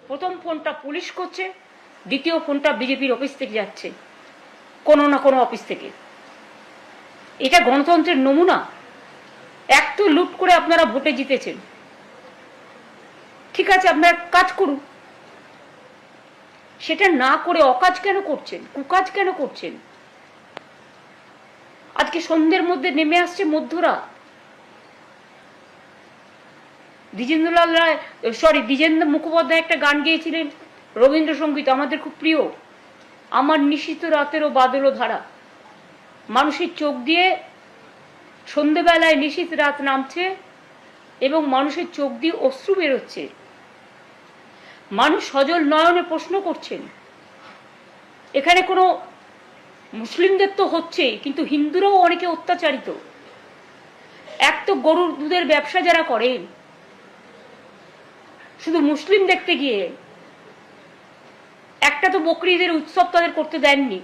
প্রথম ফোনটা পুলিশ করছে, দ্বিতীয় ফোনটা বিজেপির অফিস থেকে যাচ্ছে, কোনো না কোনো অফিস থেকে। এটা গণতন্ত্রের নমুনা? এক তো লুট করে আপনারা ভোটে জিতেছেন, ঠিক আছে আপনারা কাজ করুন, সেটা না করে অকাজ কেন করছেন, কুকাজ কেন করছেন? আজকে সন্ধ্যের মধ্যে নেমে আসছে মধ্যরাত। দ্বিজেন্দ্রলাল রায়, দ্বিজেন্দ্র মুখোপাধ্যায় একটা গান গেয়েছিলেন, রবীন্দ্রসঙ্গীত আমাদের খুব প্রিয়, আমার নিশীথ রাতেরও বাদল ধারা। মানুষের চোখ দিয়ে সন্ধ্যেবেলায় নিশীথ রাত নামছে এবং মানুষের চোখ দিয়ে অশ্রু বেরোচ্ছে। মানুষ সজল নয়নে প্রশ্ন করছেন, এখানে কোনো মুসলিমদের তো হচ্ছেই, কিন্তু হিন্দুরাও অনেকে অত্যাচারিত। এক তো গরুর দুধের ব্যবসা যারা করেন, শুধু মুসলিম দেখতে গিয়ে একটা তো বকরিদের উৎসব তাদের করতে দেননি।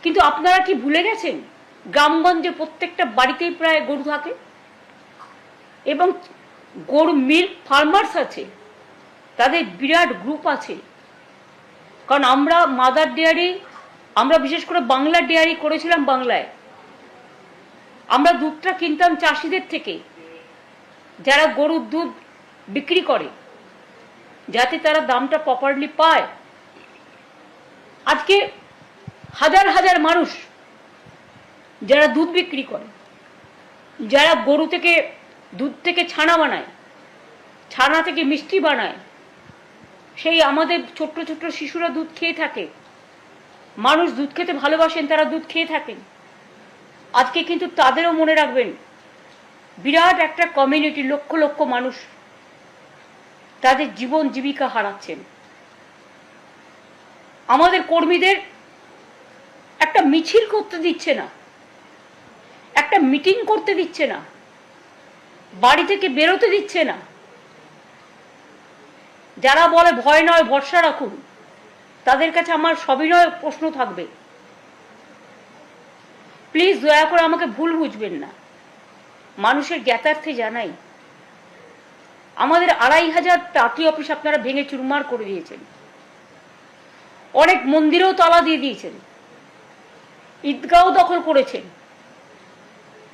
কিন্তু আপনারা কি ভুলে গেছেন গ্রামগঞ্জে প্রত্যেকটা বাড়িতেই প্রায় গরু থাকে এবং গরু মিল্ক ফার্মার্স আছে, তাদের বিরাট গ্রুপ আছে। কারণ আমরা মাদার ডেয়ারি, আমরা বিশেষ করে বাংলা ডেয়ারি করেছিলাম বাংলায়। আমরা দুধটা কিনতাম চাষিদের থেকে, যারা গরুর দুধ বিক্রি করে, যাতে তারা দামটা প্রপারলি পায়। আজকে হাজার হাজার মানুষ যারা দুধ বিক্রি করে, যারা গরু থেকে দুধ থেকে ছানা বানায়, ছানা থেকে মিষ্টি বানায়, সেই আমাদের ছোট্ট ছোট্ট শিশুরা দুধ খেয়ে থাকে। মানুষ দুধ খেতে ভালোবাসেন, তারা দুধ খেয়ে থাকেন। আজকে কিন্তু তাদেরও মনে রাখবেন, বিরাট একটা কমিউনিটি, লক্ষ লক্ষ মানুষ তাদের জীবন জীবিকা হারাচ্ছেন। আমাদের কর্মীদের একটা মিছিল করতে দিচ্ছে না, একটা মিটিং করতে দিচ্ছে না, বাড়ি থেকে বেরোতে দিচ্ছে না। যারা বলে ভয় নয় ভরসা রাখুন, তাদের কাছে আমার সবিনয় প্রশ্ন থাকবে, প্লিজ দয়া করে আমাকে ভুল বুঝবেন না। মানুষের জ্ঞাতার্থে জানাই, আমাদের 2500 পার্টি অফিস আপনারা ভেঙে চুরমার করে দিয়েছেন, অনেক মন্দিরেও তালা দিয়ে দিয়েছেন, ঈদগাঁও দখল করেছেন,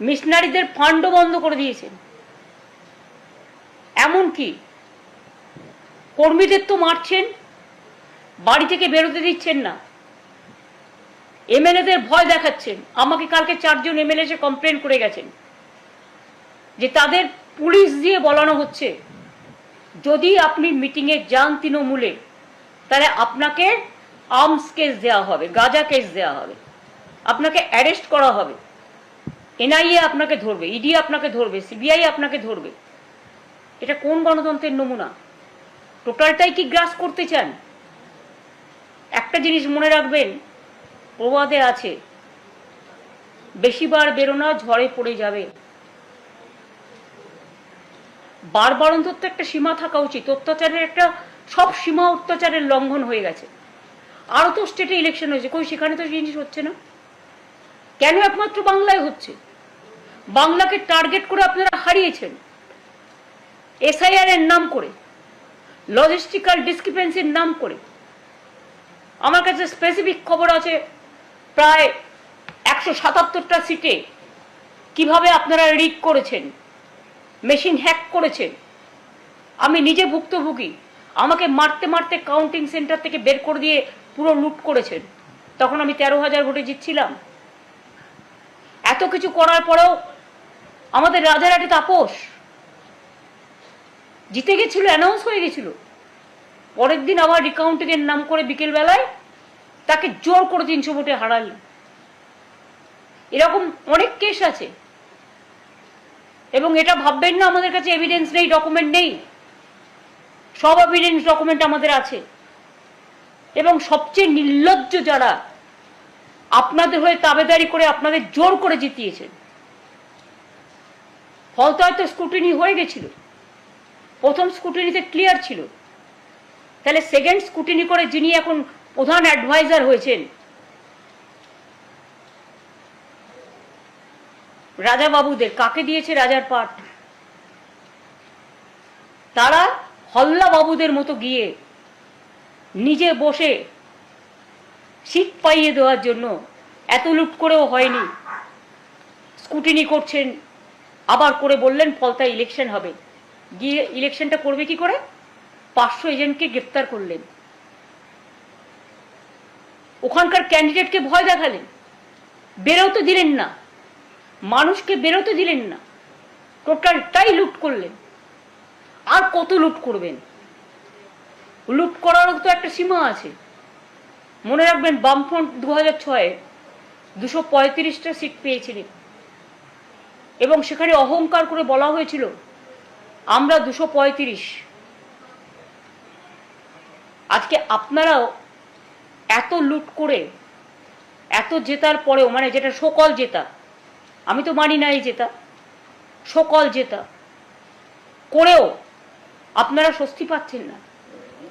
মিশনারিদের ফান্ডও বন্ধ করে দিয়েছেন। এমনকি কর্মীদের তো মারছেন, বাড়ি থেকে বেরোতে দিচ্ছেন না, এমএলএদের ভয় দেখাচ্ছেন। আমাকে কালকে 4 জন এমএলএ এসে কমপ্লেন করে গেছেন যে তাদের পুলিশ দিয়ে বলানো হচ্ছে, যদি আপনি মিটিংয়ে যান তৃণমূলে, তাহলে আপনাকে আর্মস কেস দেওয়া হবে, গাঁজা কেস দেওয়া হবে, আপনাকে অ্যারেস্ট করা হবে, এনআইএ আপনাকে ধরবে, ইডি আপনাকে ধরবে, সিবিআই আপনাকে ধরবে। এটা কোন গণতন্ত্রের নমুনা? টোটালটাই কি গ্রাস করতে চান? একটা জিনিস মনে রাখবেন, প্রবাদে আছে, বেশিবার বেরোনা ঝড়ে পড়ে যাবে। বারবার অন্তত একটা সীমা থাকা উচিত। অত্যাচারের একটা সব সীমা অত্যাচারের লঙ্ঘন হয়ে গেছে। আরও তো স্টেটে ইলেকশন হয়েছে, কই সেখানে তো জিনিস হচ্ছে না কেন? একমাত্র বাংলায় হচ্ছে। বাংলাকে টার্গেট করে আপনারা হারিয়েছেন, এসআইআর এর নাম করে, লজিস্টিক্যাল ডিসক্রিপেন্সির নাম করে। আমার কাছে স্পেসিফিক খবর আছে, প্রায় 177টা সিটে কিভাবে আপনারা রিগ করেছেন, মেশিন হ্যাক করেছেন। আমি নিজে ভুক্তভোগী, আমাকে মারতে মারতে কাউন্টিং সেন্টার থেকে বের করে দিয়ে পুরো লুট করেছেন। তখন আমি 13,000 ভোটে জিতছিলাম। এত কিছু করার পরেও আমাদের রাজারহাটে তাপস জিতে গেছিল, অ্যানাউন্স হয়ে গেছিল। পরের দিন আবার রিকাউন্টিং এর নাম করে বিকেলবেলায় তাকে জোর করে 300 ভোটে হারালেন। এরকম অনেক কেস আছে। এবং এটা ভাববেন না আমাদের কাছে এভিডেন্স নেই, ডকুমেন্ট নেই, সব এভিডেন্স ডকুমেন্ট আমাদের আছে। এবং সবচেয়ে নির্লজ্জ যারা আপনাদের হয়ে তাবেদারি করে আপনাদের জোর করে জিতিয়েছেন। ফলতে হয়তো স্ক্রুটিনি হয়ে গেছিল, প্রথম স্ক্রুটিনিতে ক্লিয়ার ছিল, তাহলে সেকেন্ড স্ক্রুটিনি করে যিনি এখন প্রধান অ্যাডভাইজার হয়েছেন, রাজা বাবুদের কাকে দিয়েছে রাজার পাট, তারা হল্লা বাবুদের মতো গিয়ে নিজে বসে সিট পাইয়ে দেওয়ার জন্য এত লুট করেও হয়নি, স্কুটিনি করছেন, আবার করে বললেন ফলতায় ইলেকশন হবে, গিয়ে ইলেকশনটা করবে কি করে? 500 এজেন্টকে গ্রেপ্তার করলেন, ওখানকার ক্যান্ডিডেটকে ভয় দেখালেন, বেরোতে দিলেন না, মানুষকে বেরোতে দিলেন না, টোটালটাই লুট করলেন। আর কত লুট করবেন? লুট করারও তো একটা সীমা আছে। মনে রাখবেন, বামফ্রন্ট 2006-এ 235টা সিট পেয়েছিলেন এবং সেখানে অহংকার করে বলা হয়েছিল আমরা 235। আজকে আপনারাও এত লুট করে, এত জেতার পরেও, মানে যেটা সকল জেতা, আমি তো মানি না এই জেতা, সকল জেতা করেও আপনারা স্বস্তি পাচ্ছেন না।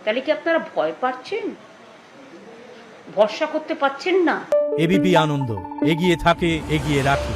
তাহলে কি আপনারা ভয় পাচ্ছেন? ভরসা করতে পাচ্ছেন না? এবিপি আনন্দ, এগিয়ে থাকে, এগিয়ে রাখে।